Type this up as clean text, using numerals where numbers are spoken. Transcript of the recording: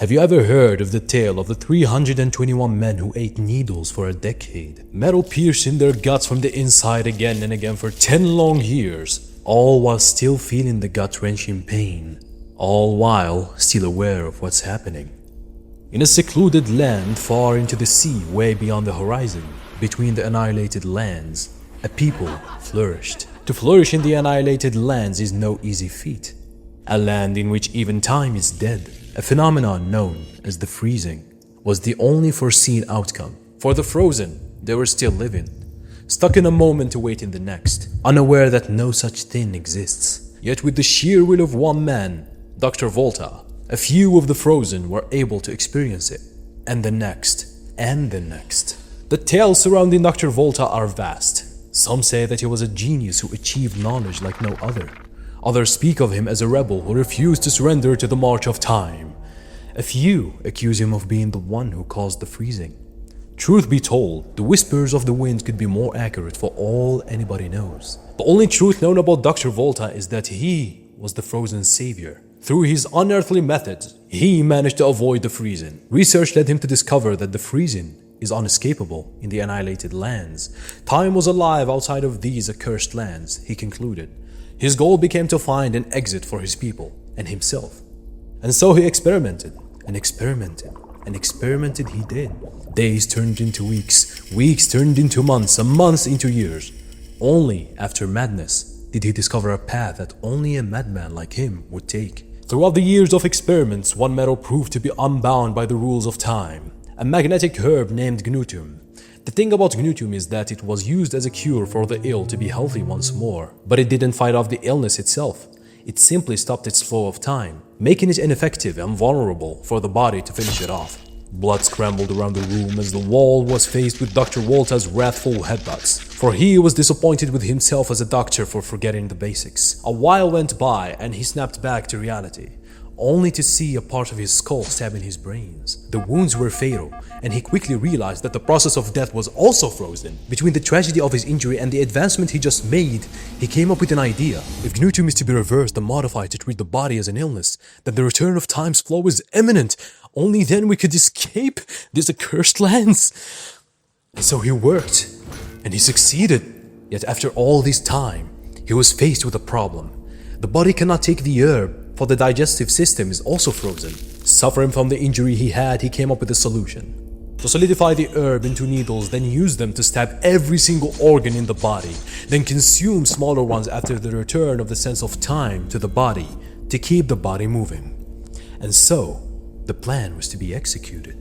Have you ever heard of the tale of the 321 men who ate needles for a decade? Metal piercing their guts from the inside again and again for 10 long years, all while still feeling the gut-wrenching pain, all while still aware of what's happening. In a secluded land far into the sea way beyond the horizon, between the annihilated lands, a people flourished. To flourish in the annihilated lands is no easy feat. A land in which even time is dead, a phenomenon known as the freezing, was the only foreseen outcome. For the frozen, they were still living, stuck in a moment awaiting the next, unaware that no such thing exists. Yet with the sheer will of one man, Dr. Volta, a few of the frozen were able to experience it, and the next, and the next. The tales surrounding Dr. Volta are vast. Some say that he was a genius who achieved knowledge like no other. Others speak of him as a rebel who refused to surrender to the march of time. A few accuse him of being the one who caused the freezing. Truth be told, the whispers of the wind could be more accurate for all anybody knows. The only truth known about Dr. Volta is that he was the frozen savior. Through his unearthly methods, he managed to avoid the freezing. Research led him to discover that the freezing is unescapable in the annihilated lands. Time was alive outside of these accursed lands, he concluded. His goal became to find an exit for his people and himself. And so he experimented, and experimented, and experimented he did. Days turned into weeks, weeks turned into months, and months into years. Only after madness did he discover a path that only a madman like him would take. Throughout the years of experiments, one metal proved to be unbound by the rules of time. A magnetic herb named Gnutium. The thing about Gnutium is that it was used as a cure for the ill to be healthy once more. But it didn't fight off the illness itself. It simply stopped its flow of time, making it ineffective and vulnerable for the body to finish it off. Blood scrambled around the room as the wall was faced with Dr. Volta's wrathful headbutts, for he was disappointed with himself as a doctor for forgetting the basics. A while went by and he snapped back to reality, only to see a part of his skull stabbing his brains. The wounds were fatal, and he quickly realized that the process of death was also frozen. Between the tragedy of his injury and the advancement he just made, he came up with an idea. If Gnutium is to be reversed and modified to treat the body as an illness, then the return of time's flow is imminent. Only then we could escape these accursed lands. And so he worked, and he succeeded. Yet after all this time, he was faced with a problem. The body cannot take the herb, for the digestive system is also frozen. Suffering from the injury he had, he came up with a solution. To solidify the herb into needles, then use them to stab every single organ in the body, then consume smaller ones after the return of the sense of time to the body to keep the body moving. And so, the plan was to be executed.